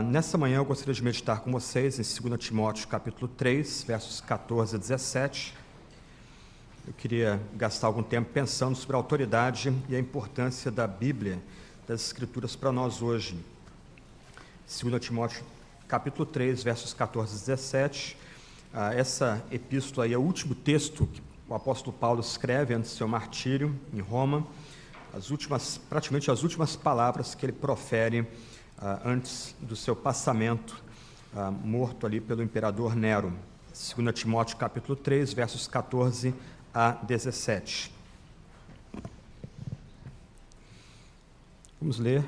Nessa manhã eu gostaria de meditar com vocês em 2 Timóteo capítulo 3, versos 14 a 17. Eu queria gastar algum tempo pensando sobre a autoridade e a importância da Bíblia, das Escrituras para nós hoje. 2 Timóteo capítulo 3, versos 14 a 17. Essa epístola aí é o último texto que o apóstolo Paulo escreve antes do seu martírio em Roma, praticamente as últimas palavras que ele profere antes do seu passamento, morto ali pelo imperador Nero. 2 Timóteo capítulo 3, versos 14 a 17. Vamos ler.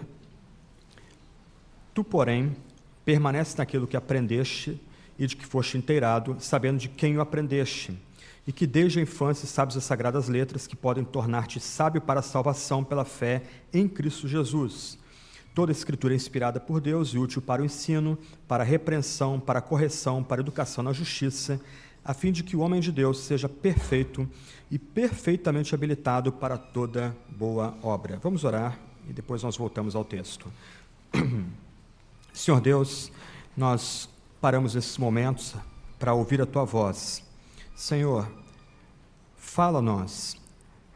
Tu, porém, permanece naquilo que aprendeste e de que foste inteirado, sabendo de quem o aprendeste, e que desde a infância sabes as sagradas letras que podem tornar-te sábio para a salvação pela fé em Cristo Jesus. Toda a Escritura é inspirada por Deus e útil para o ensino, para a repreensão, para a correção, para a educação na justiça, a fim de que o homem de Deus seja perfeito e perfeitamente habilitado para toda boa obra. Vamos orar e depois nós voltamos ao texto. Senhor Deus, nós paramos nesses momentos para ouvir a Tua voz. Senhor, fala a nós.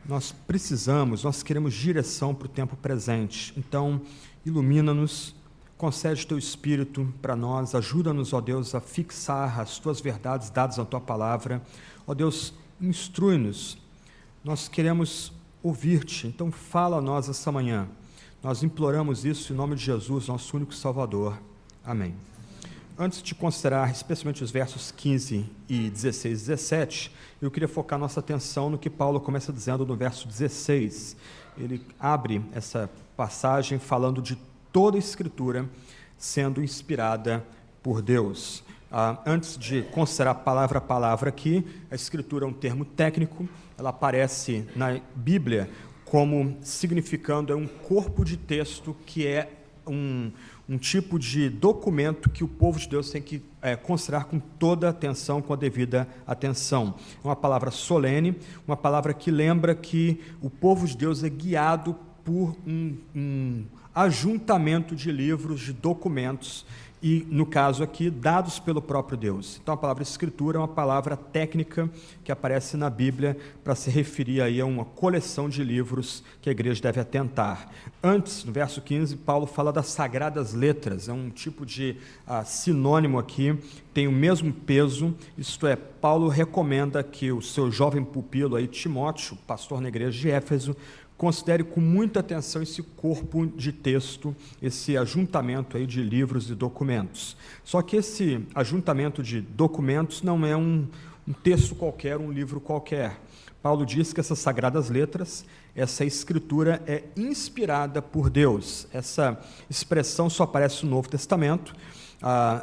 Nós precisamos, nós queremos direção para o tempo presente. Então, ilumina-nos, concede Teu Espírito para nós, ajuda-nos, ó Deus, a fixar as Tuas verdades dadas na Tua palavra. Ó Deus, instrui-nos. Nós queremos ouvir-te, então fala a nós essa manhã. Nós imploramos isso em nome de Jesus, nosso único Salvador. Amém. Antes de considerar especialmente os versos 15 e 16 e 17, eu queria focar nossa atenção no que Paulo começa dizendo no verso 16. Ele abre essa passagem falando de toda a Escritura sendo inspirada por Deus. Antes de considerar palavra a palavra aqui, a Escritura é um termo técnico, ela aparece na Bíblia como significando um corpo de texto que é um tipo de documento que o povo de Deus tem que considerar com toda atenção, com a devida atenção. É uma palavra solene, uma palavra que lembra que o povo de Deus é guiado por um ajuntamento de livros, de documentos, e, no caso aqui, dados pelo próprio Deus. Então, a palavra Escritura é uma palavra técnica que aparece na Bíblia para se referir aí a uma coleção de livros que a igreja deve atentar. Antes, no verso 15, Paulo fala das sagradas letras, é um tipo de sinônimo aqui, tem o mesmo peso, isto é, Paulo recomenda que o seu jovem pupilo aí, Timóteo, pastor na igreja de Éfeso, considere com muita atenção esse corpo de texto, esse ajuntamento aí de livros e documentos. Só que esse ajuntamento de documentos não é um texto qualquer, um livro qualquer. Paulo diz que essas sagradas letras, essa escritura é inspirada por Deus. Essa expressão só aparece no Novo Testamento,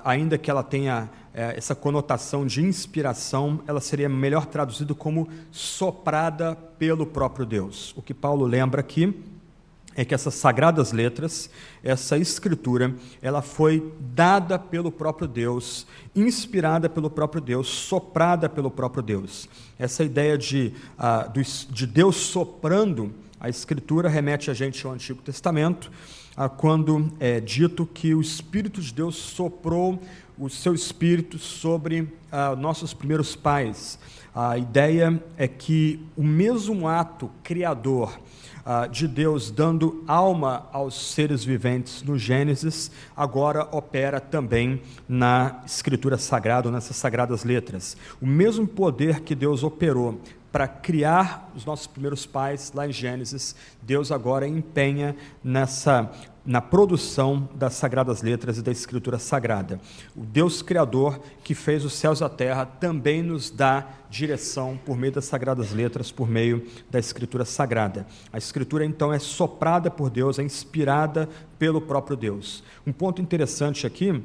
ainda que ela tenha essa conotação de inspiração, ela seria melhor traduzida como soprada pelo próprio Deus. O que Paulo lembra aqui é que essas sagradas letras, essa escritura, ela foi dada pelo próprio Deus, inspirada pelo próprio Deus, soprada pelo próprio Deus. Essa ideia de Deus soprando a escritura remete a gente ao Antigo Testamento, quando é dito que o Espírito de Deus soprou o seu Espírito sobre nossos primeiros pais. A ideia é que o mesmo ato criador de Deus dando alma aos seres viventes no Gênesis, agora opera também na Escritura Sagrada, nessas sagradas letras. O mesmo poder que Deus operou para criar os nossos primeiros pais lá em Gênesis, Deus agora empenha na produção das sagradas letras e da Escritura Sagrada. O Deus Criador que fez os céus e a terra também nos dá direção por meio das sagradas letras, por meio da Escritura Sagrada. A Escritura então é soprada por Deus, é inspirada pelo próprio Deus. Um ponto interessante aqui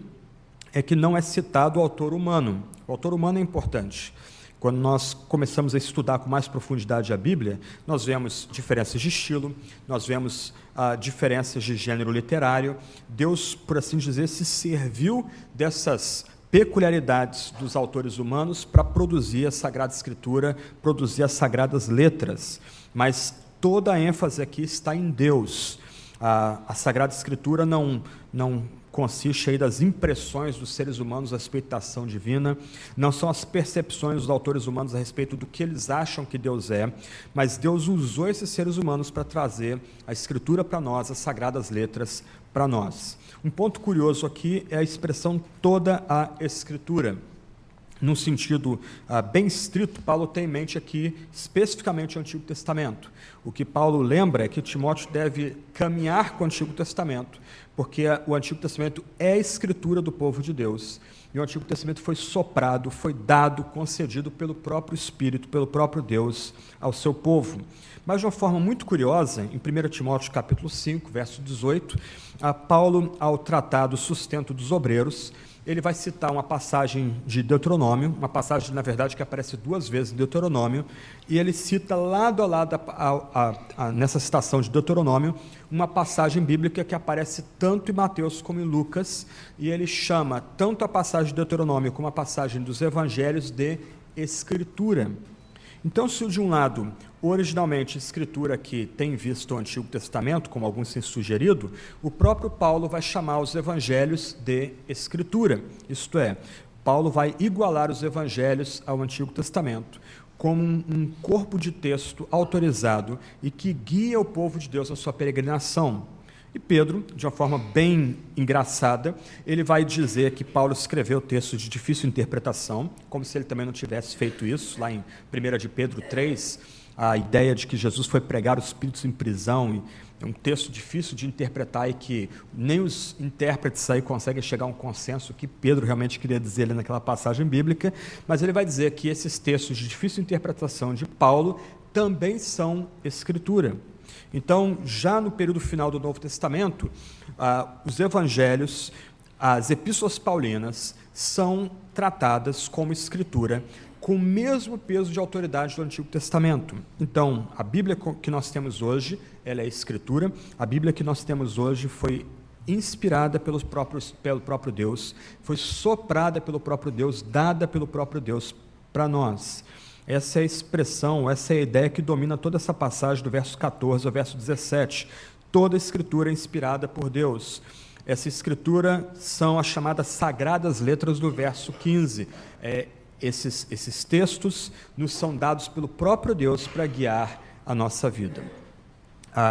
é que não é citado o autor humano. O autor humano é importante. Quando nós começamos a estudar com mais profundidade a Bíblia, nós vemos diferenças de estilo, nós vemos diferenças de gênero literário. Deus, por assim dizer, se serviu dessas peculiaridades dos autores humanos para produzir a Sagrada Escritura, produzir as sagradas letras. Mas toda a ênfase aqui está em Deus. A Sagrada Escritura não consiste aí das impressões dos seres humanos a respeito da ação divina, não são as percepções dos autores humanos a respeito do que eles acham que Deus é, mas Deus usou esses seres humanos para trazer a Escritura para nós, as Sagradas Letras para nós. Um ponto curioso aqui é a expressão toda a Escritura. Num sentido bem estrito, Paulo tem em mente aqui especificamente o Antigo Testamento. O que Paulo lembra é que Timóteo deve caminhar com o Antigo Testamento, porque o Antigo Testamento é a escritura do povo de Deus. E o Antigo Testamento foi soprado, foi dado, concedido pelo próprio Espírito, pelo próprio Deus ao seu povo. Mas de uma forma muito curiosa, em 1 Timóteo capítulo 5, verso 18, Paulo, ao tratar do sustento dos obreiros, ele vai citar uma passagem de Deuteronômio, uma passagem, na verdade, que aparece 2 vezes em Deuteronômio, e ele cita lado a lado, nessa citação de Deuteronômio, uma passagem bíblica que aparece tanto em Mateus como em Lucas, e ele chama tanto a passagem de Deuteronômio como a passagem dos Evangelhos de Escritura. Então, se de um lado, originalmente, a Escritura que tem visto o Antigo Testamento, como alguns têm sugerido, o próprio Paulo vai chamar os Evangelhos de Escritura, isto é, Paulo vai igualar os Evangelhos ao Antigo Testamento, como um corpo de texto autorizado e que guia o povo de Deus na sua peregrinação. E Pedro, de uma forma bem engraçada, ele vai dizer que Paulo escreveu textos de difícil interpretação, como se ele também não tivesse feito isso, lá em 1 de Pedro 3, a ideia de que Jesus foi pregar os espíritos em prisão, e é um texto difícil de interpretar e que nem os intérpretes aí conseguem chegar a um consenso que Pedro realmente queria dizer ali naquela passagem bíblica, mas ele vai dizer que esses textos de difícil interpretação de Paulo também são Escritura. Então, já no período final do Novo Testamento, os evangelhos, as epístolas paulinas, são tratadas como escritura, com o mesmo peso de autoridade do Antigo Testamento. Então, a Bíblia que nós temos hoje, ela é escritura, a Bíblia que nós temos hoje foi inspirada pelo próprio Deus, foi soprada pelo próprio Deus, dada pelo próprio Deus para nós. Essa é a expressão, essa é a ideia que domina toda essa passagem do verso 14 ao verso 17. Toda a Escritura é inspirada por Deus. Essa Escritura são as chamadas Sagradas Letras do verso 15. Esses textos nos são dados pelo próprio Deus para guiar a nossa vida.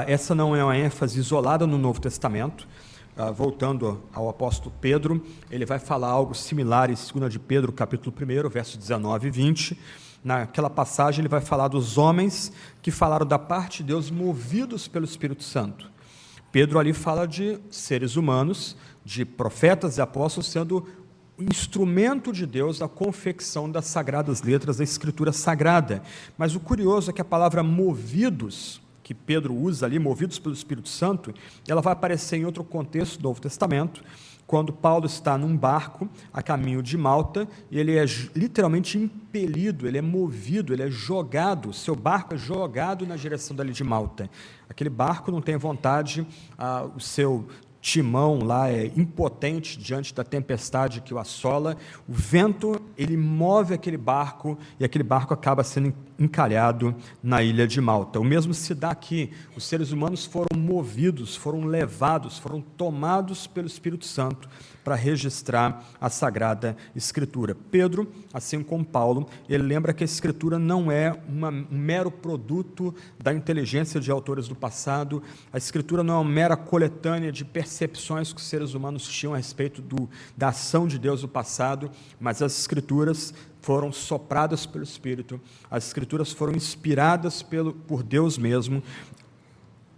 Essa não é uma ênfase isolada no Novo Testamento. Voltando ao apóstolo Pedro, ele vai falar algo similar em 2 de Pedro, capítulo 1, verso 19 e 20. Naquela passagem ele vai falar dos homens que falaram da parte de Deus movidos pelo Espírito Santo. Pedro ali fala de seres humanos, de profetas e apóstolos sendo instrumento de Deus na confecção das sagradas letras da Escritura Sagrada. Mas o curioso é que a palavra movidos, que Pedro usa ali, movidos pelo Espírito Santo, ela vai aparecer em outro contexto do Novo Testamento, quando Paulo está num barco a caminho de Malta, e ele é literalmente impelido, ele é movido, ele é jogado, seu barco é jogado na direção dali de Malta. Aquele barco não tem vontade, o seu timão lá é impotente diante da tempestade que o assola, o vento, ele move aquele barco, e aquele barco acaba sendo encalhado na ilha de Malta. O mesmo se dá aqui, os seres humanos foram movidos, foram levados, foram tomados pelo Espírito Santo para registrar a Sagrada Escritura. Pedro, assim como Paulo, ele lembra que a Escritura não é um mero produto da inteligência de autores do passado, a Escritura não é uma mera coletânea de percepções que os seres humanos tinham a respeito da ação de Deus no passado, mas as Escrituras foram sopradas pelo Espírito, as Escrituras foram inspiradas por Deus mesmo,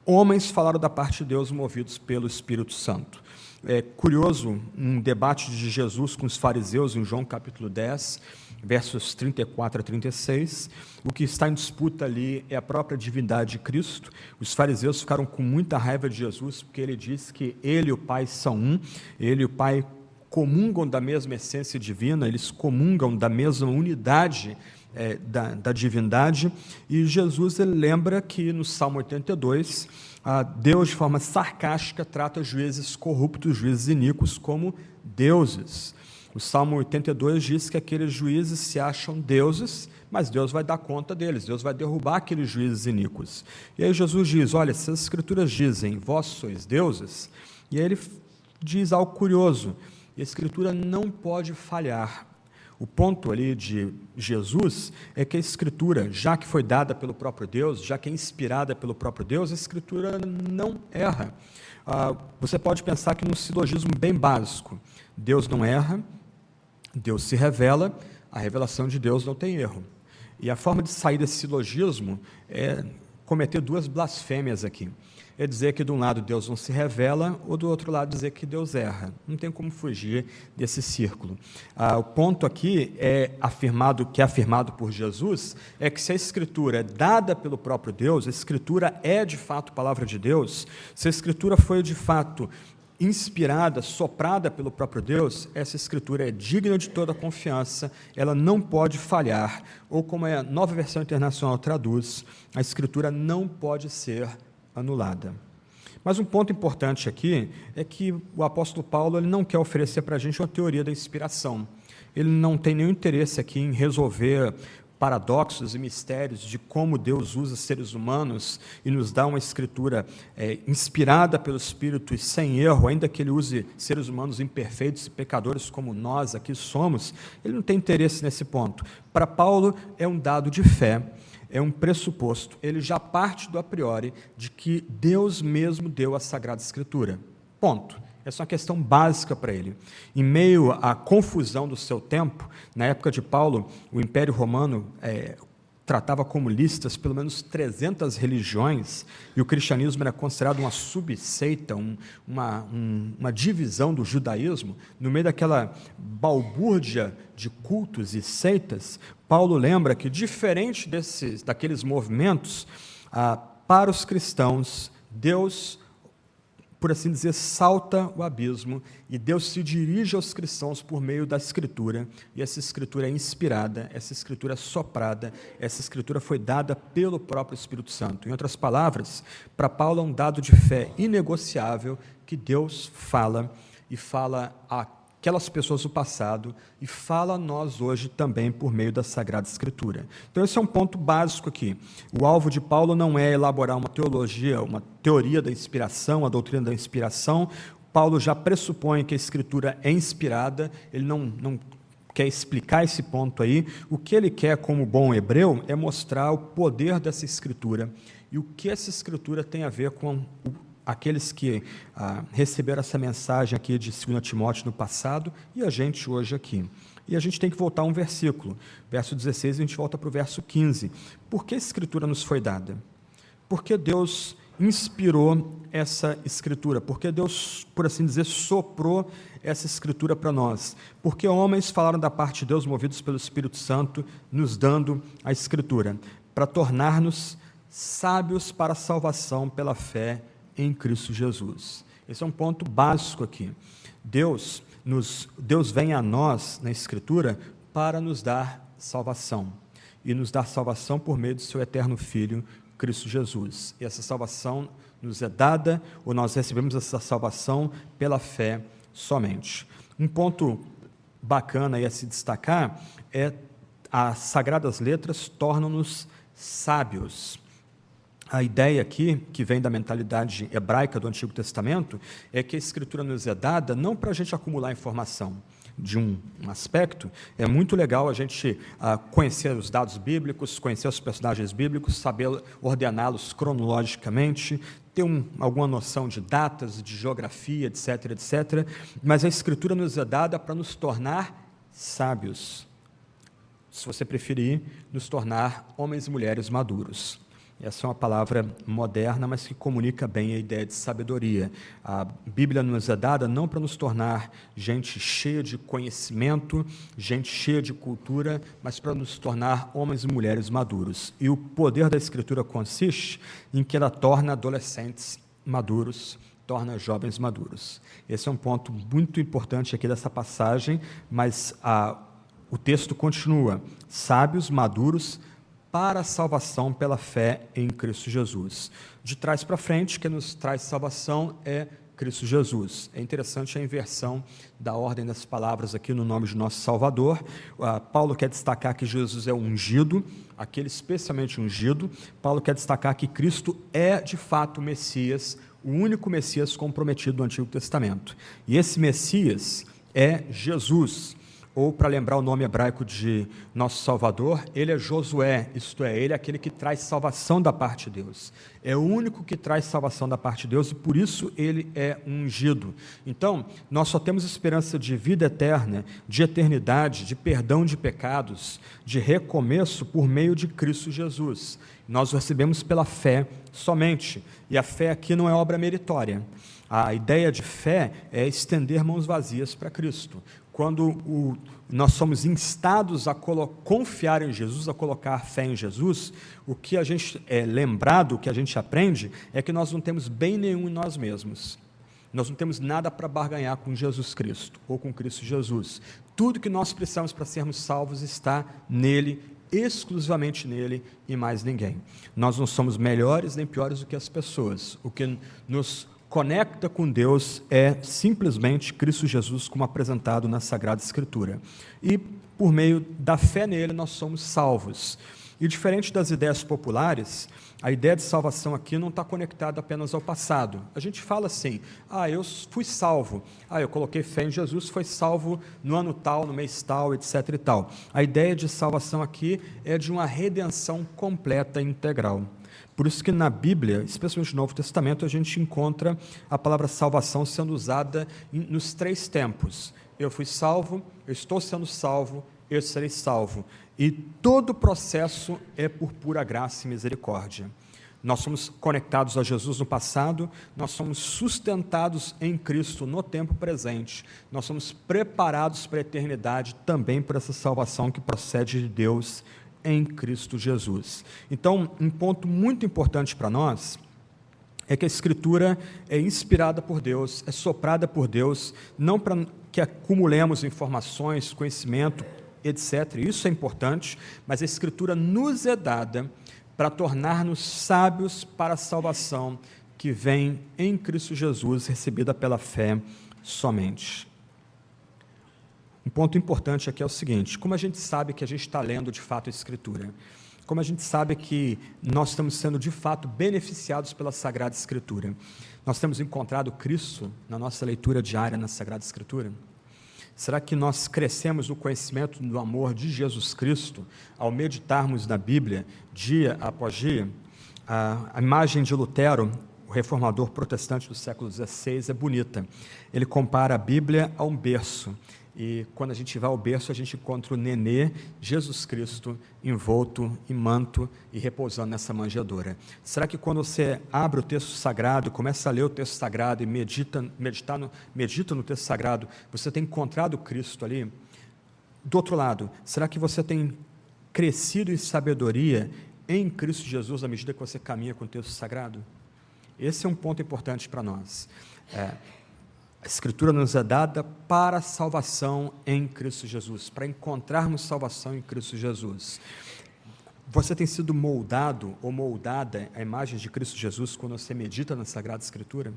homens falaram da parte de Deus movidos pelo Espírito Santo. É curioso, um debate de Jesus com os fariseus em João capítulo 10, versos 34 a 36, o que está em disputa ali é a própria divindade de Cristo. Os fariseus ficaram com muita raiva de Jesus, porque ele disse que ele e o Pai são um, ele e o Pai comungam da mesma essência divina, eles comungam da mesma unidade da divindade, e Jesus ele lembra que no Salmo 82, Deus de forma sarcástica trata juízes corruptos, juízes iníquos como deuses. O Salmo 82 diz que aqueles juízes se acham deuses, mas Deus vai dar conta deles, Deus vai derrubar aqueles juízes iníquos. E aí Jesus diz, olha, se as Escrituras dizem, vós sois deuses, e aí ele diz algo curioso: a Escritura não pode falhar. O ponto ali de Jesus é que a Escritura, já que foi dada pelo próprio Deus, já que é inspirada pelo próprio Deus, a Escritura não erra. Você pode pensar que num silogismo bem básico: Deus não erra, Deus se revela, a revelação de Deus não tem erro. E a forma de sair desse silogismo é cometer duas blasfêmias aqui. É dizer que de um lado Deus não se revela, ou do outro lado dizer que Deus erra. Não tem como fugir desse círculo. O ponto aqui que é afirmado por Jesus, é que se a Escritura é dada pelo próprio Deus, a Escritura é de fato palavra de Deus, se a Escritura foi de fato inspirada, soprada pelo próprio Deus, essa Escritura é digna de toda confiança, ela não pode falhar, ou como a Nova Versão Internacional traduz, a Escritura não pode ser anulada. Mas um ponto importante aqui é que o apóstolo Paulo ele não quer oferecer para a gente uma teoria da inspiração. Ele não tem nenhum interesse aqui em resolver paradoxos e mistérios de como Deus usa seres humanos e nos dá uma Escritura inspirada pelo Espírito e sem erro, ainda que Ele use seres humanos imperfeitos e pecadores como nós aqui somos. Ele não tem interesse nesse ponto. Para Paulo é um dado de fé, é um pressuposto, ele já parte do a priori de que Deus mesmo deu a Sagrada Escritura. Ponto. Essa é uma questão básica para ele. Em meio à confusão do seu tempo, na época de Paulo, o Império Romano tratava como listas pelo menos 300 religiões, e o cristianismo era considerado uma subseita, uma divisão do judaísmo. No meio daquela balbúrdia de cultos e seitas, Paulo lembra que, diferente daqueles movimentos, para os cristãos, Deus, por assim dizer, salta o abismo, e Deus se dirige aos cristãos por meio da Escritura, e essa Escritura é inspirada, essa Escritura é soprada, essa Escritura foi dada pelo próprio Espírito Santo. Em outras palavras, para Paulo é um dado de fé inegociável que Deus fala, e fala àquelas pessoas do passado, e fala a nós hoje também por meio da Sagrada Escritura. Então esse é um ponto básico aqui. O alvo de Paulo não é elaborar uma teologia, uma teoria da inspiração, a doutrina da inspiração. Paulo já pressupõe que a Escritura é inspirada, ele não quer explicar esse ponto aí. O que ele quer, como bom hebreu, é mostrar o poder dessa Escritura e o que essa Escritura tem a ver com aqueles que receberam essa mensagem aqui de 2 Timóteo no passado e a gente hoje aqui. E a gente tem que voltar a um versículo. Verso 16, a gente volta para o verso 15. Por que a Escritura nos foi dada? Porque Deus inspirou essa Escritura, porque Deus, por assim dizer, soprou essa Escritura para nós, porque homens falaram da parte de Deus, movidos pelo Espírito Santo, nos dando a Escritura, para tornar-nos sábios para a salvação pela fé em Cristo Jesus. Esse é um ponto básico aqui. Deus vem a nós, na Escritura, para nos dar salvação, e nos dar salvação por meio do seu eterno Filho, Cristo Jesus. E essa salvação nos é dada, ou nós recebemos essa salvação pela fé somente. Um ponto bacana aí a se destacar é as Sagradas Letras tornam-nos sábios. A ideia aqui, que vem da mentalidade hebraica do Antigo Testamento, é que a Escritura nos é dada não para a gente acumular informação. De um aspecto, é muito legal a gente conhecer os dados bíblicos, conhecer os personagens bíblicos, saber ordená-los cronologicamente, ter alguma noção de datas, de geografia, etc., etc., mas a Escritura nos é dada para nos tornar sábios. Se você preferir, nos tornar homens e mulheres maduros. Essa é uma palavra moderna, mas que comunica bem a ideia de sabedoria. A Bíblia nos é dada não para nos tornar gente cheia de conhecimento, gente cheia de cultura, mas para nos tornar homens e mulheres maduros. E o poder da Escritura consiste em que ela torna adolescentes maduros, torna jovens maduros. Esse é um ponto muito importante aqui dessa passagem, mas o texto continua: sábios, maduros, para a salvação pela fé em Cristo Jesus. De trás para frente, quem nos traz salvação é Cristo Jesus. É interessante a inversão da ordem das palavras aqui no nome de nosso Salvador. Paulo quer destacar que Jesus é ungido, aquele especialmente ungido. Paulo quer destacar que Cristo é de fato o Messias, o único Messias comprometido do Antigo Testamento. E esse Messias é Jesus, ou para lembrar o nome hebraico de nosso Salvador, ele é Josué, isto é, ele é aquele que traz salvação da parte de Deus. É o único que traz salvação da parte de Deus e por isso ele é ungido. Então, nós só temos esperança de vida eterna, de eternidade, de perdão de pecados, de recomeço por meio de Cristo Jesus. Nós o recebemos pela fé somente, e a fé aqui não é obra meritória. A ideia de fé é estender mãos vazias para Cristo. Quando nós somos instados a confiar em Jesus, a colocar fé em Jesus, o que a gente é lembrado, o que a gente aprende, é que nós não temos bem nenhum em nós mesmos. Nós não temos nada para barganhar com Jesus Cristo, ou com Cristo Jesus. Tudo que nós precisamos para sermos salvos está nele, exclusivamente nele e mais ninguém. Nós não somos melhores nem piores do que as pessoas. O que nos conecta com Deus é simplesmente Cristo Jesus, como apresentado na Sagrada Escritura. E, por meio da fé nele, nós somos salvos. E, diferente das ideias populares, a ideia de salvação aqui não está conectada apenas ao passado. A gente fala assim, eu fui salvo, eu coloquei fé em Jesus, foi salvo no ano tal, no mês tal, etc. e tal. A ideia de salvação aqui é de uma redenção completa e integral. Por isso que na Bíblia, especialmente no Novo Testamento, a gente encontra a palavra salvação sendo usada nos 3 tempos. Eu fui salvo, eu estou sendo salvo, eu serei salvo. E todo o processo é por pura graça e misericórdia. Nós somos conectados a Jesus no passado, nós somos sustentados em Cristo no tempo presente, nós somos preparados para a eternidade também por essa salvação que procede de Deus em Cristo Jesus. Então, um ponto muito importante para nós é que a Escritura é inspirada por Deus, é soprada por Deus, não para que acumulemos informações, conhecimento, etc. Isso é importante, mas a Escritura nos é dada para tornar-nos sábios para a salvação que vem em Cristo Jesus, recebida pela fé somente. Um ponto importante aqui é o seguinte: como a gente sabe que a gente está lendo de fato a Escritura? Como a gente sabe que nós estamos sendo de fato beneficiados pela Sagrada Escritura? Nós temos encontrado Cristo na nossa leitura diária na Sagrada Escritura? Será que nós crescemos no conhecimento do amor de Jesus Cristo ao meditarmos na Bíblia dia após dia? A imagem de Lutero, o reformador protestante do século XVI, é bonita. Ele compara a Bíblia a um berço. E quando a gente vai ao berço, a gente encontra o nenê, Jesus Cristo, envolto em manto e repousando nessa manjedoura. Será que quando você abre o texto sagrado, começa a ler o texto sagrado e medita no texto sagrado, você tem encontrado Cristo ali? Do outro lado, será que você tem crescido em sabedoria em Cristo Jesus à medida que você caminha com o texto sagrado? Esse é um ponto importante para nós. A Escritura nos é dada para a salvação em Cristo Jesus, para encontrarmos salvação em Cristo Jesus. Você tem sido moldado ou moldada à imagem de Cristo Jesus quando você medita na Sagrada Escritura?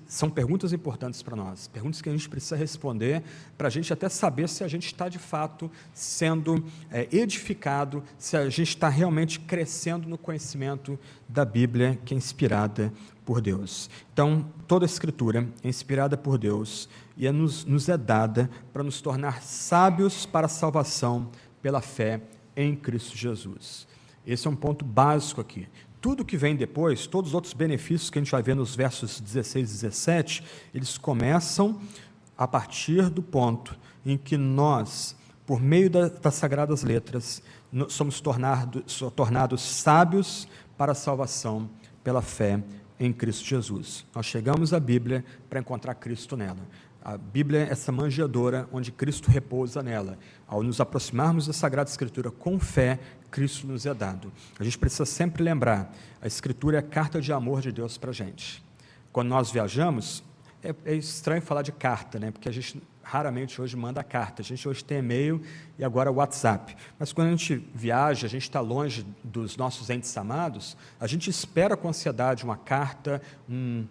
São perguntas importantes para nós, perguntas que a gente precisa responder para a gente até saber se a gente está de fato sendo edificado, se a gente está realmente crescendo no conhecimento da Bíblia, que é inspirada por Deus. Então, toda a Escritura é inspirada por Deus e nos é dada para nos tornar sábios para a salvação pela fé em Cristo Jesus. Esse é um ponto básico aqui. Tudo que vem depois, todos os outros benefícios que a gente vai ver nos versos 16 e 17, eles começam a partir do ponto em que nós, por meio das Sagradas Letras, somos tornados sábios para a salvação pela fé em Cristo Jesus. Nós chegamos à Bíblia para encontrar Cristo nela. A Bíblia é essa manjedoura onde Cristo repousa nela. Ao nos aproximarmos da Sagrada Escritura com fé, Cristo nos é dado. A gente precisa sempre lembrar, a Escritura é a carta de amor de Deus para a gente. Quando nós viajamos, é estranho falar de carta, né? Porque a gente raramente hoje manda carta, a gente hoje tem e-mail e agora WhatsApp, mas quando a gente viaja, a gente está longe dos nossos entes amados, a gente espera com ansiedade uma carta,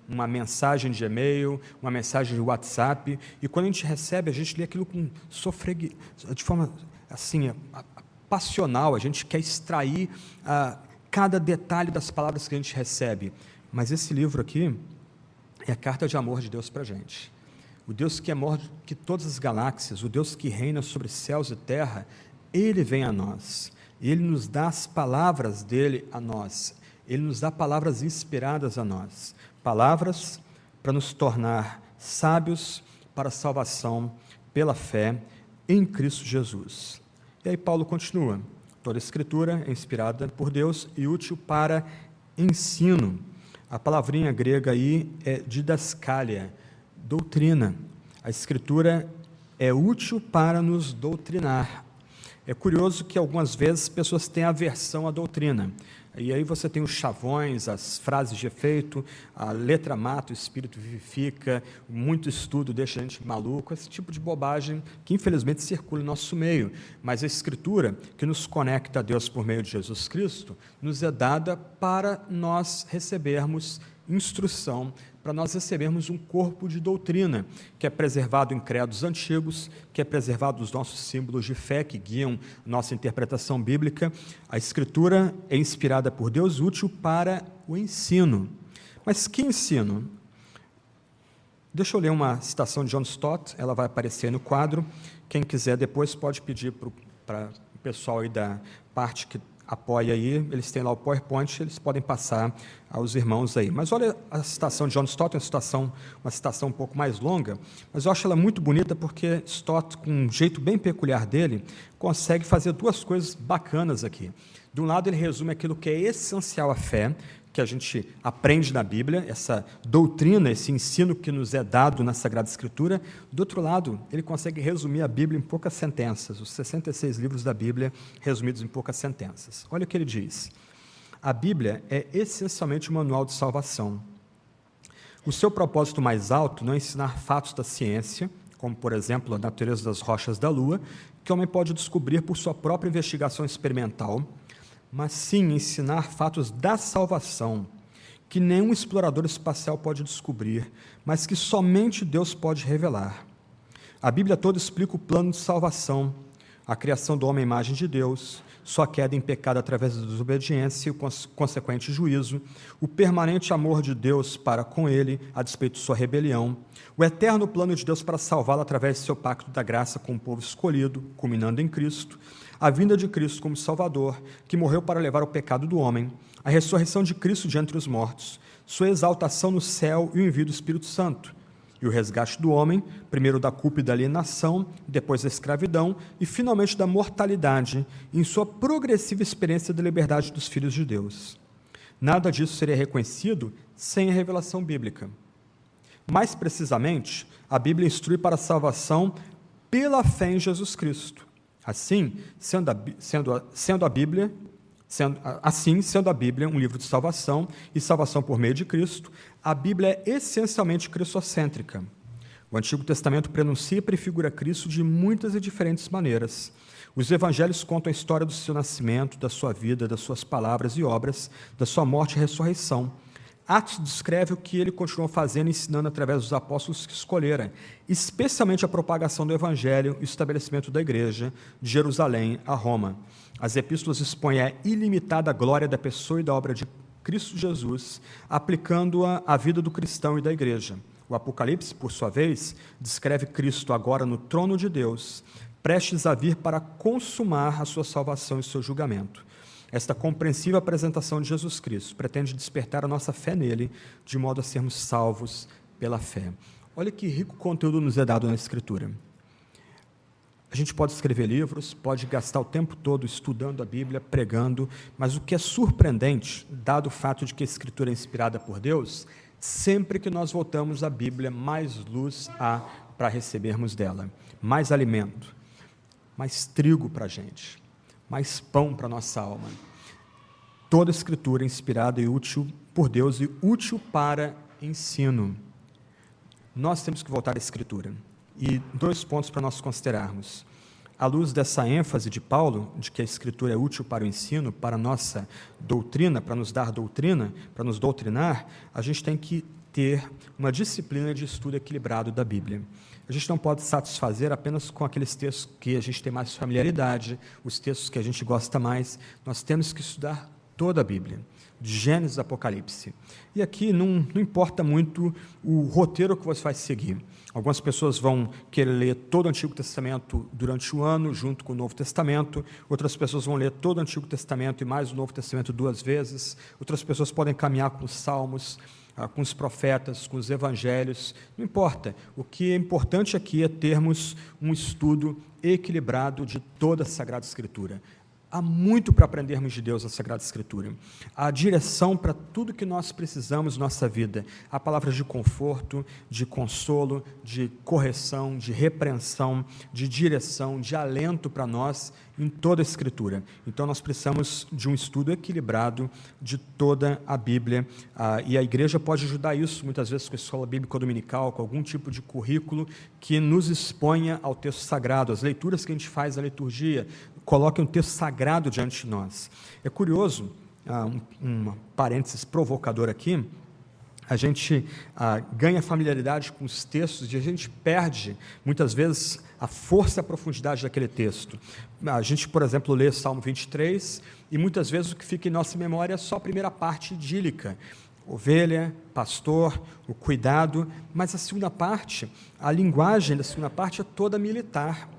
uma mensagem de e-mail, uma mensagem de WhatsApp, e quando a gente recebe, a gente lê aquilo de forma assim, passional, a gente quer extrair cada detalhe das palavras que a gente recebe. Mas esse livro aqui é a carta de amor de Deus para a gente. O Deus que é maior do que todas as galáxias, o Deus que reina sobre céus e terra, Ele vem a nós. Ele nos dá as palavras dele a nós. Ele nos dá palavras inspiradas a nós. Palavras para nos tornar sábios para a salvação pela fé em Cristo Jesus. E aí Paulo continua. Toda a Escritura é inspirada por Deus e útil para ensino. A palavrinha grega aí é didaskalia, doutrina. A Escritura é útil para nos doutrinar. É curioso que algumas vezes pessoas têm aversão à doutrina. E aí você tem os chavões, as frases de efeito, a letra mata, o espírito vivifica, muito estudo deixa a gente maluco, esse tipo de bobagem que infelizmente circula no nosso meio. Mas a Escritura, que nos conecta a Deus por meio de Jesus Cristo, nos é dada para nós recebermos instrução, para nós recebermos um corpo de doutrina, que é preservado em credos antigos, que é preservado nos nossos símbolos de fé, que guiam nossa interpretação bíblica. A Escritura é inspirada por Deus, útil para o ensino. Mas que ensino? Deixa eu ler uma citação de John Stott, ela vai aparecer no quadro. Quem quiser depois pode pedir para o pessoal aí da parte que apoia aí, eles têm lá o PowerPoint, eles podem passar aos irmãos aí. Mas olha a citação de John Stott, uma citação um pouco mais longa, mas eu acho ela muito bonita porque Stott, com um jeito bem peculiar dele, consegue fazer duas coisas bacanas aqui. De um lado, ele resume aquilo que é essencial à fé, que a gente aprende na Bíblia, essa doutrina, esse ensino que nos é dado na Sagrada Escritura. Do outro lado, ele consegue resumir a Bíblia em poucas sentenças, os 66 livros da Bíblia resumidos em poucas sentenças. Olha o que ele diz. A Bíblia é essencialmente um manual de salvação. O seu propósito mais alto não é ensinar fatos da ciência, como, por exemplo, a natureza das rochas da Lua, que o homem pode descobrir por sua própria investigação experimental, mas sim ensinar fatos da salvação, que nenhum explorador espacial pode descobrir, mas que somente Deus pode revelar. A Bíblia toda explica o plano de salvação, a criação do homem à imagem de Deus, sua queda em pecado através da desobediência e o consequente juízo, o permanente amor de Deus para com ele, a despeito de sua rebelião, o eterno plano de Deus para salvá-lo através de seu pacto da graça com o povo escolhido, culminando em Cristo, a vinda de Cristo como Salvador, que morreu para levar o pecado do homem, a ressurreição de Cristo de entre os mortos, sua exaltação no céu e o envio do Espírito Santo, e o resgate do homem, primeiro da culpa e da alienação, depois da escravidão e finalmente da mortalidade, em sua progressiva experiência da liberdade dos filhos de Deus. Nada disso seria reconhecido sem a revelação bíblica. Mais precisamente, a Bíblia instrui para a salvação pela fé em Jesus Cristo. Assim, sendo a Bíblia um livro de salvação e salvação por meio de Cristo, a Bíblia é essencialmente cristocêntrica. O Antigo Testamento prenuncia e prefigura Cristo de muitas e diferentes maneiras. Os evangelhos contam a história do seu nascimento, da sua vida, das suas palavras e obras, da sua morte e ressurreição. Atos descreve o que ele continuou fazendo e ensinando através dos apóstolos que escolhera, especialmente a propagação do Evangelho e o estabelecimento da Igreja, de Jerusalém a Roma. As epístolas expõem a ilimitada glória da pessoa e da obra de Cristo Jesus, aplicando-a à vida do cristão e da Igreja. O Apocalipse, por sua vez, descreve Cristo agora no trono de Deus, prestes a vir para consumar a sua salvação e o seu julgamento. Esta compreensiva apresentação de Jesus Cristo pretende despertar a nossa fé nele, de modo a sermos salvos pela fé. Olha que rico conteúdo nos é dado na Escritura. A gente pode escrever livros, pode gastar o tempo todo estudando a Bíblia, pregando, mas o que é surpreendente, dado o fato de que a Escritura é inspirada por Deus, sempre que nós voltamos à Bíblia, mais luz há para recebermos dela, mais alimento, mais trigo para a gente, mais pão para a nossa alma. Toda a Escritura é inspirada e útil por Deus e útil para ensino. Nós temos que voltar à Escritura. E 2 pontos para nós considerarmos. À luz dessa ênfase de Paulo, de que a Escritura é útil para o ensino, para a nossa doutrina, para nos dar doutrina, para nos doutrinar, a gente tem que ter uma disciplina de estudo equilibrado da Bíblia. A gente não pode satisfazer apenas com aqueles textos que a gente tem mais familiaridade, os textos que a gente gosta mais. Nós temos que estudar toda a Bíblia, de Gênesis a Apocalipse. E aqui não importa muito o roteiro que você vai seguir. Algumas pessoas vão querer ler todo o Antigo Testamento durante o ano, junto com o Novo Testamento. Outras pessoas vão ler todo o Antigo Testamento e mais o Novo Testamento 2 vezes. Outras pessoas podem caminhar com os Salmos, com os profetas, com os evangelhos. Não importa. O que é importante aqui é termos um estudo equilibrado de toda a Sagrada Escritura. Há muito para aprendermos de Deus na Sagrada Escritura. Há direção para tudo que nós precisamos na nossa vida. Há palavras de conforto, de consolo, de correção, de repreensão, de direção, de alento para nós em toda a Escritura. Então, nós precisamos de um estudo equilibrado de toda a Bíblia. E a igreja pode ajudar isso, muitas vezes com a escola bíblica dominical, com algum tipo de currículo que nos exponha ao texto sagrado, as leituras que a gente faz na liturgia, coloque um texto sagrado diante de nós. É curioso, um parênteses provocador aqui, a gente ganha familiaridade com os textos e a gente perde, muitas vezes, a força e a profundidade daquele texto. A gente, por exemplo, lê Salmo 23 e muitas vezes o que fica em nossa memória é só a primeira parte idílica, ovelha, pastor, o cuidado, mas a segunda parte, a linguagem da segunda parte é toda militar.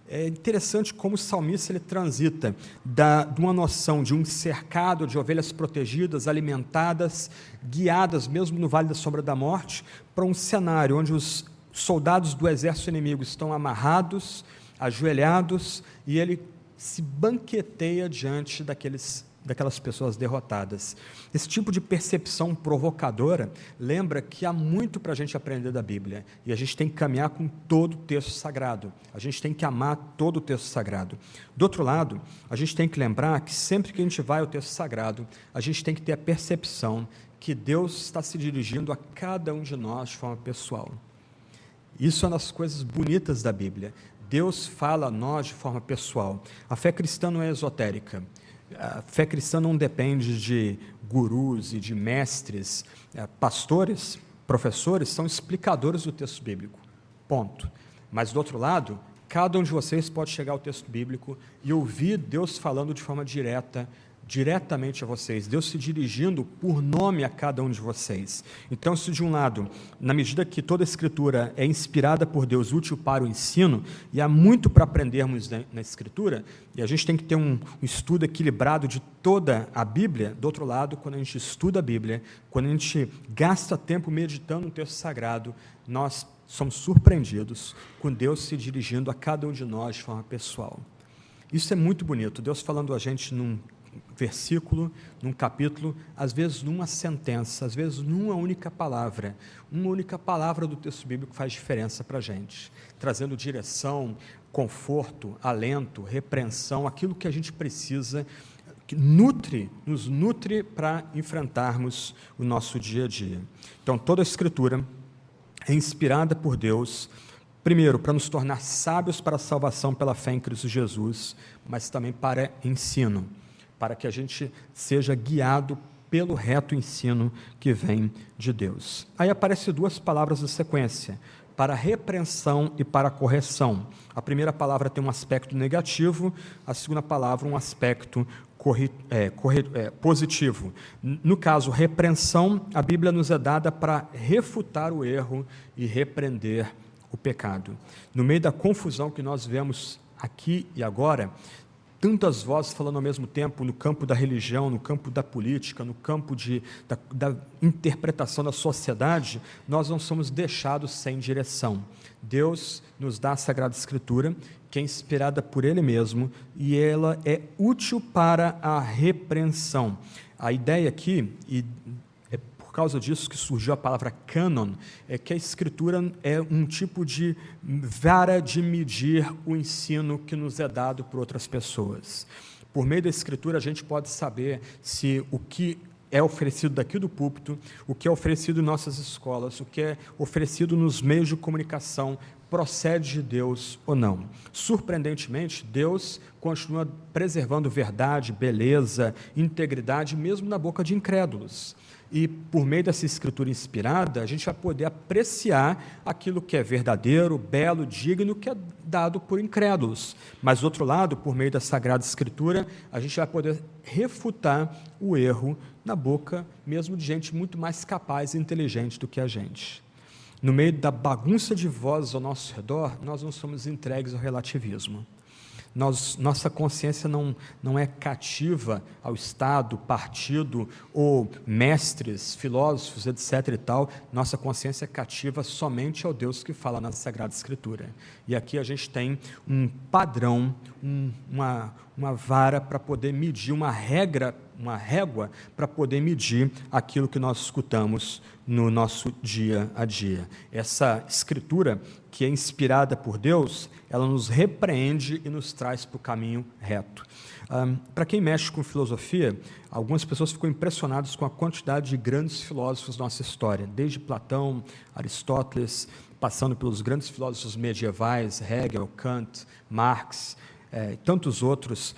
É interessante como o salmista ele transita de uma noção de um cercado de ovelhas protegidas, alimentadas, guiadas mesmo no vale da sombra da morte, para um cenário onde os soldados do exército inimigo estão amarrados, ajoelhados, e ele se banqueteia diante daquelas pessoas derrotadas. Esse tipo de percepção provocadora lembra que há muito para a gente aprender da Bíblia, e a gente tem que caminhar com todo o texto sagrado, a gente tem que amar todo o texto sagrado. Do outro lado, a gente tem que lembrar que sempre que a gente vai ao texto sagrado, a gente tem que ter a percepção que Deus está se dirigindo a cada um de nós de forma pessoal. Isso é uma das coisas bonitas da Bíblia. Deus fala a nós de forma pessoal. A fé cristã não é esotérica. A fé cristã não depende de gurus e de mestres. Pastores, professores, são explicadores do texto bíblico. Ponto. Mas, do outro lado, cada um de vocês pode chegar ao texto bíblico e ouvir Deus falando de forma diretamente a vocês, Deus se dirigindo por nome a cada um de vocês. Então, se de um lado, na medida que toda a Escritura é inspirada por Deus, útil para o ensino, e há muito para aprendermos na Escritura, e a gente tem que ter um estudo equilibrado de toda a Bíblia, do outro lado, quando a gente estuda a Bíblia, quando a gente gasta tempo meditando no texto sagrado, nós somos surpreendidos com Deus se dirigindo a cada um de nós de forma pessoal. Isso é muito bonito, Deus falando a gente num versículo, num capítulo, às vezes numa sentença, às vezes numa única palavra. Uma única palavra do texto bíblico faz diferença para a gente, trazendo direção, conforto, alento, repreensão, aquilo que a gente precisa, que nos nutre para enfrentarmos o nosso dia a dia. Então, toda a Escritura é inspirada por Deus, primeiro, para nos tornar sábios para a salvação pela fé em Cristo Jesus, mas também para ensino, para que a gente seja guiado pelo reto ensino que vem de Deus. Aí aparecem duas palavras na sequência, para repreensão e para correção. A primeira palavra tem um aspecto negativo, a segunda palavra um aspecto positivo. No caso, repreensão, a Bíblia nos é dada para refutar o erro e repreender o pecado. No meio da confusão que nós vemos aqui e agora, tantas vozes falando ao mesmo tempo no campo da religião, no campo da política, no campo da interpretação da sociedade, nós não somos deixados sem direção. Deus nos dá a Sagrada Escritura, que é inspirada por Ele mesmo, e ela é útil para a repreensão. A ideia aqui, e é por causa disso que surgiu a palavra cânon, é que a Escritura é um tipo de vara de medir o ensino que nos é dado por outras pessoas. Por meio da Escritura, a gente pode saber se o que é oferecido daqui do púlpito, o que é oferecido em nossas escolas, o que é oferecido nos meios de comunicação, procede de Deus ou não. Surpreendentemente, Deus continua preservando verdade, beleza, integridade, mesmo na boca de incrédulos. E por meio dessa escritura inspirada, a gente vai poder apreciar aquilo que é verdadeiro, belo, digno, que é dado por incrédulos. Mas, do outro lado, por meio da Sagrada Escritura, a gente vai poder refutar o erro na boca mesmo de gente muito mais capaz e inteligente do que a gente. No meio da bagunça de vozes ao nosso redor, nós não somos entregues ao relativismo. Nossa consciência não é cativa ao Estado, partido ou mestres, filósofos, etc. e tal. Nossa consciência é cativa somente ao Deus que fala na Sagrada Escritura. E aqui a gente tem um padrão, uma vara para poder medir, uma régua para poder medir aquilo que nós escutamos no nosso dia a dia. Essa Escritura, que é inspirada por Deus, ela nos repreende e nos traz para o caminho reto. Para quem mexe com filosofia, algumas pessoas ficam impressionadas com a quantidade de grandes filósofos da nossa história, desde Platão, Aristóteles, passando pelos grandes filósofos medievais, Hegel, Kant, Marx, tantos outros.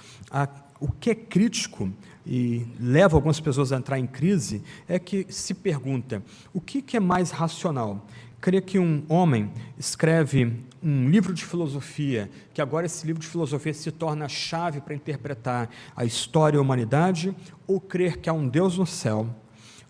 O que é crítico e leva algumas pessoas a entrar em crise é que se pergunta, o que é mais racional? Crer que um homem escreve um livro de filosofia, que agora esse livro de filosofia se torna a chave para interpretar a história e a humanidade, ou crer que há um Deus no céu,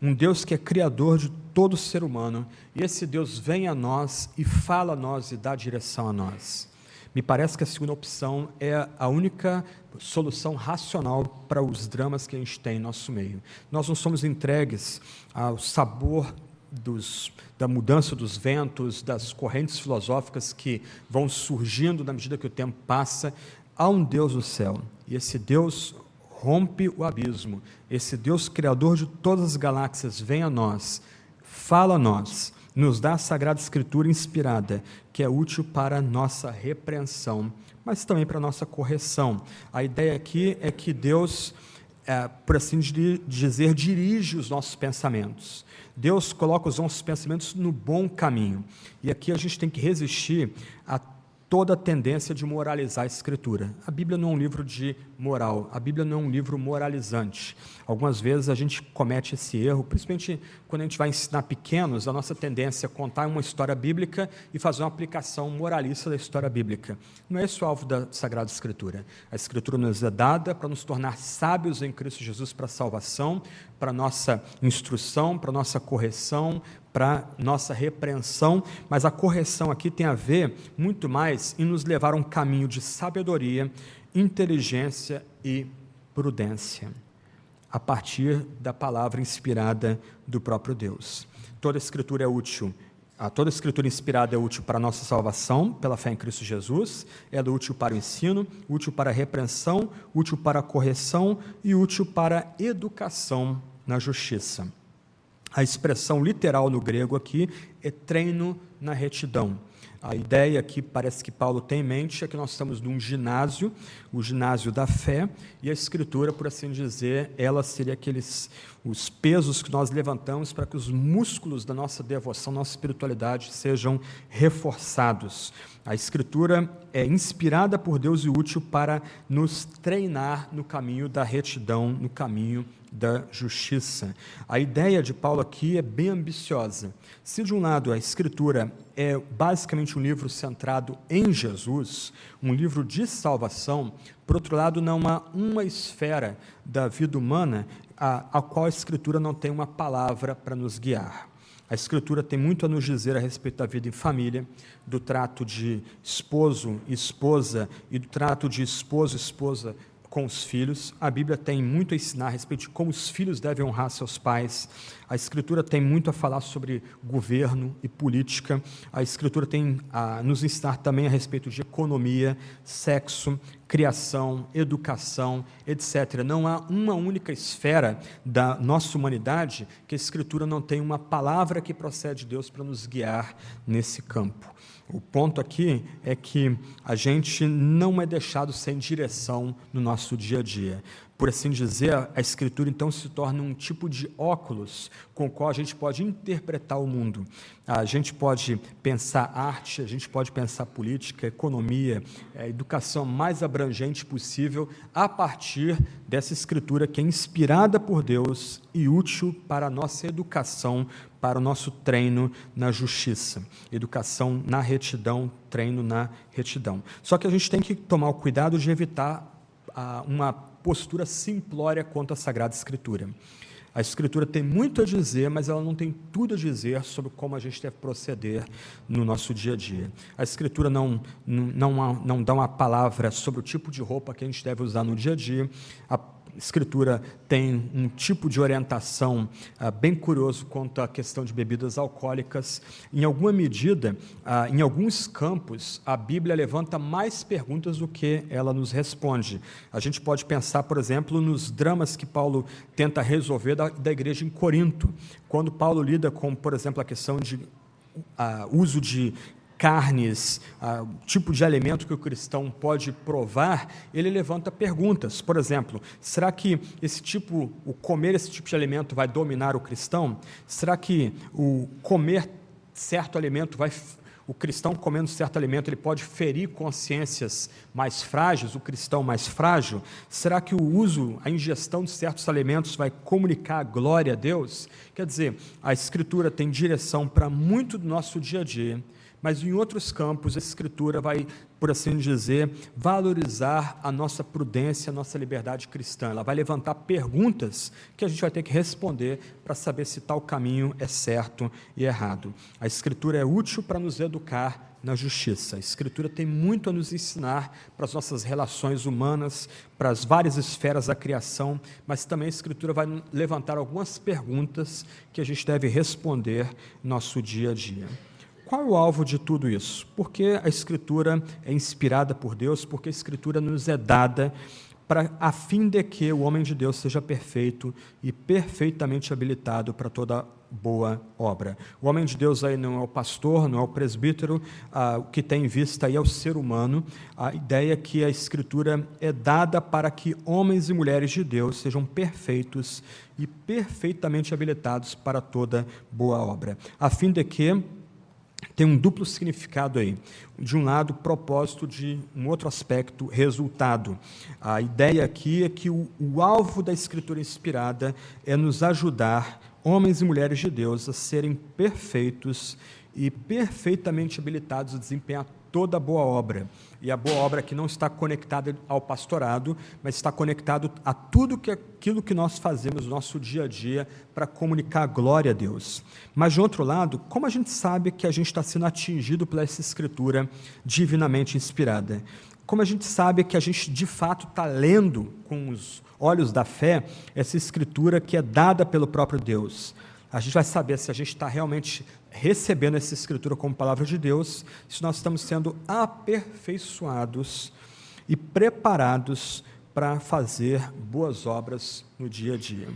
um Deus que é criador de todo ser humano, e esse Deus vem a nós e fala a nós e dá direção a nós? Me parece que a segunda opção é a única solução racional para os dramas que a gente tem em nosso meio. Nós não somos entregues ao sabor da mudança dos ventos, das correntes filosóficas que vão surgindo na medida que o tempo passa. Há um Deus no céu, e esse Deus rompe o abismo. Esse Deus criador de todas as galáxias vem a nós, fala a nós, nos dá a Sagrada Escritura inspirada, que é útil para a nossa repreensão, mas também para a nossa correção. A ideia aqui é que Deus, por assim dizer, dirige os nossos pensamentos. Deus coloca os nossos pensamentos no bom caminho. E aqui a gente tem que resistir a toda a tendência de moralizar a Escritura. A Bíblia não é um livro de moral, a Bíblia não é um livro moralizante. Algumas vezes a gente comete esse erro, principalmente quando a gente vai ensinar pequenos, a nossa tendência é contar uma história bíblica e fazer uma aplicação moralista da história bíblica. Não é esse o alvo da Sagrada Escritura. A Escritura nos é dada para nos tornar sábios em Cristo Jesus para a salvação, para a nossa instrução, para a nossa correção, para nossa repreensão, mas a correção aqui tem a ver muito mais em nos levar a um caminho de sabedoria, inteligência e prudência, a partir da palavra inspirada do próprio Deus. Toda Escritura é útil. Toda Escritura inspirada é útil para a nossa salvação, pela fé em Cristo Jesus, ela é útil para o ensino, útil para a repreensão, útil para a correção e útil para a educação na justiça. A expressão literal no grego aqui é treino na retidão. A ideia que parece que Paulo tem em mente é que nós estamos num ginásio, o ginásio da fé, e a Escritura, por assim dizer, ela seria os pesos que nós levantamos para que os músculos da nossa devoção, nossa espiritualidade sejam reforçados. A Escritura é inspirada por Deus e útil para nos treinar no caminho da retidão, no caminho da justiça. A ideia de Paulo aqui é bem ambiciosa. Se de um lado a Escritura é basicamente um livro centrado em Jesus, um livro de salvação, por outro lado não há uma esfera da vida humana a qual a Escritura não tem uma palavra para nos guiar. A Escritura tem muito a nos dizer a respeito da vida em família, do trato de esposo e esposa e do trato de esposo e esposa com os filhos. A Bíblia tem muito a ensinar a respeito de como os filhos devem honrar seus pais. A Escritura tem muito a falar sobre governo e política. A Escritura tem a nos ensinar também a respeito de economia, sexo, criação, educação, etc. Não há uma única esfera da nossa humanidade que a Escritura não tem uma palavra que procede de Deus para nos guiar nesse campo. O ponto aqui é que a gente não é deixado sem direção no nosso dia a dia. Por assim dizer, a Escritura então se torna um tipo de óculos com o qual a gente pode interpretar o mundo. A gente pode pensar arte, a gente pode pensar política, economia, educação mais abrangente possível a partir dessa Escritura que é inspirada por Deus e útil para a nossa educação, para o nosso treino na justiça. Educação na retidão, treino na retidão. Só que a gente tem que tomar o cuidado de evitar uma postura simplória quanto à Sagrada Escritura. A Escritura tem muito a dizer, mas ela não tem tudo a dizer sobre como a gente deve proceder no nosso dia a dia. A Escritura não dá uma palavra sobre o tipo de roupa que a gente deve usar no dia a dia. A Escritura tem um tipo de orientação bem curioso quanto à questão de bebidas alcoólicas. Em alguma medida, em alguns campos, a Bíblia levanta mais perguntas do que ela nos responde. A gente pode pensar, por exemplo, nos dramas que Paulo tenta resolver da igreja em Corinto, quando Paulo lida com, por exemplo, a questão de uso de carnes, tipo de alimento que o cristão pode provar, ele levanta perguntas. Por exemplo, será que o comer esse tipo de alimento vai dominar o cristão? Será que o comer certo alimento o cristão comendo certo alimento, ele pode ferir consciências mais frágeis, o cristão mais frágil? Será que a ingestão de certos alimentos vai comunicar a glória a Deus? Quer dizer, a Escritura tem direção para muito do nosso dia a dia, mas em outros campos a Escritura vai, por assim dizer, valorizar a nossa prudência, a nossa liberdade cristã. Ela vai levantar perguntas que a gente vai ter que responder para saber se tal caminho é certo e errado. A Escritura é útil para nos educar na justiça. A Escritura tem muito a nos ensinar para as nossas relações humanas, para as várias esferas da criação, mas também a Escritura vai levantar algumas perguntas que a gente deve responder no nosso dia a dia. Qual é o alvo de tudo isso? Porque a Escritura é inspirada por Deus, porque a Escritura nos é dada a fim de que o homem de Deus seja perfeito e perfeitamente habilitado para toda boa obra. O homem de Deus aí não é o pastor, não é o presbítero, o que tem em vista aí é o ser humano. A ideia é que a Escritura é dada para que homens e mulheres de Deus sejam perfeitos e perfeitamente habilitados para toda boa obra, a fim de que tem um duplo significado aí. De um lado, propósito, de um outro aspecto, resultado. A ideia aqui é que o alvo da Escritura inspirada é nos ajudar, homens e mulheres de Deus, a serem perfeitos e perfeitamente habilitados a desempenhar toda a boa obra. E a boa obra que não está conectada ao pastorado, mas está conectado a tudo aquilo que nós fazemos no nosso dia a dia para comunicar a glória a Deus. Mas, de outro lado, como a gente sabe que a gente está sendo atingido por essa Escritura divinamente inspirada? Como a gente sabe que a gente, de fato, está lendo com os olhos da fé essa Escritura que é dada pelo próprio Deus? A gente vai saber se a gente está realmente recebendo essa Escritura como palavra de Deus, se nós estamos sendo aperfeiçoados e preparados para fazer boas obras no dia a dia.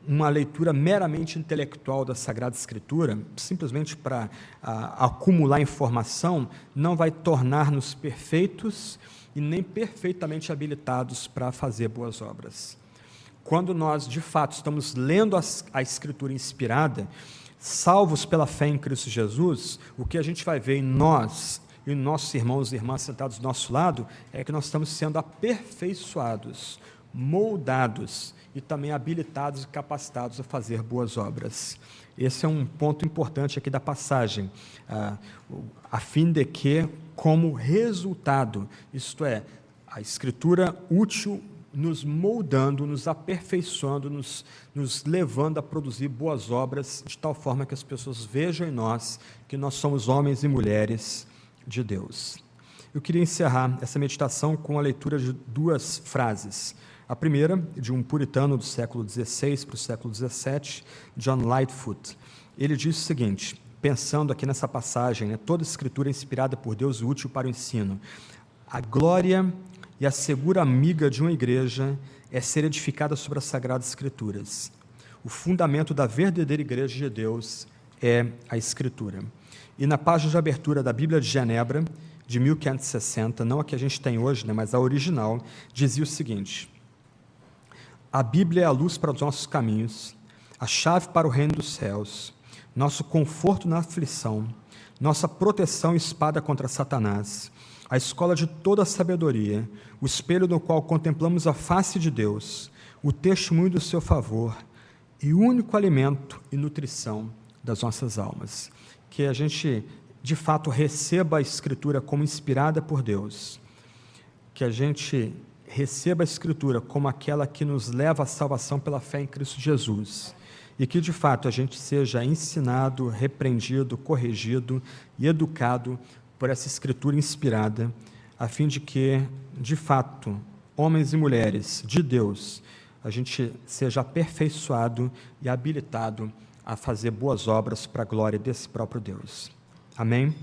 Uma leitura meramente intelectual da Sagrada Escritura, simplesmente para acumular informação, não vai tornar-nos perfeitos e nem perfeitamente habilitados para fazer boas obras. Quando nós, de fato, estamos lendo a Escritura inspirada, salvos pela fé em Cristo Jesus, o que a gente vai ver em nós e nossos irmãos e irmãs sentados do nosso lado, é que nós estamos sendo aperfeiçoados, moldados e também habilitados e capacitados a fazer boas obras. Esse é um ponto importante aqui da passagem, a fim de que, como resultado, isto é, a Escritura útil, nos moldando, nos aperfeiçoando, nos levando a produzir boas obras, de tal forma que as pessoas vejam em nós que nós somos homens e mulheres de Deus. Eu queria encerrar essa meditação com a leitura de duas frases. A primeira, de um puritano do século XVI para o século XVII, John Lightfoot. Ele diz o seguinte, pensando aqui nessa passagem, toda Escritura é inspirada por Deus e útil para o ensino. A glória e a segura amiga de uma igreja é ser edificada sobre as Sagradas Escrituras. O fundamento da verdadeira igreja de Deus é a Escritura. E na página de abertura da Bíblia de Genebra, de 1560, não a que a gente tem hoje, mas a original, dizia o seguinte, A Bíblia é a luz para os nossos caminhos, a chave para o reino dos céus, nosso conforto na aflição, nossa proteção e espada contra Satanás, a escola de toda a sabedoria, o espelho no qual contemplamos a face de Deus, o testemunho do seu favor e o único alimento e nutrição das nossas almas. Que a gente, de fato, receba a Escritura como inspirada por Deus, que a gente receba a Escritura como aquela que nos leva à salvação pela fé em Cristo Jesus, e que, de fato, a gente seja ensinado, repreendido, corrigido e educado por essa Escritura inspirada, a fim de que, de fato, homens e mulheres de Deus, a gente seja aperfeiçoado e habilitado a fazer boas obras para a glória desse próprio Deus. Amém?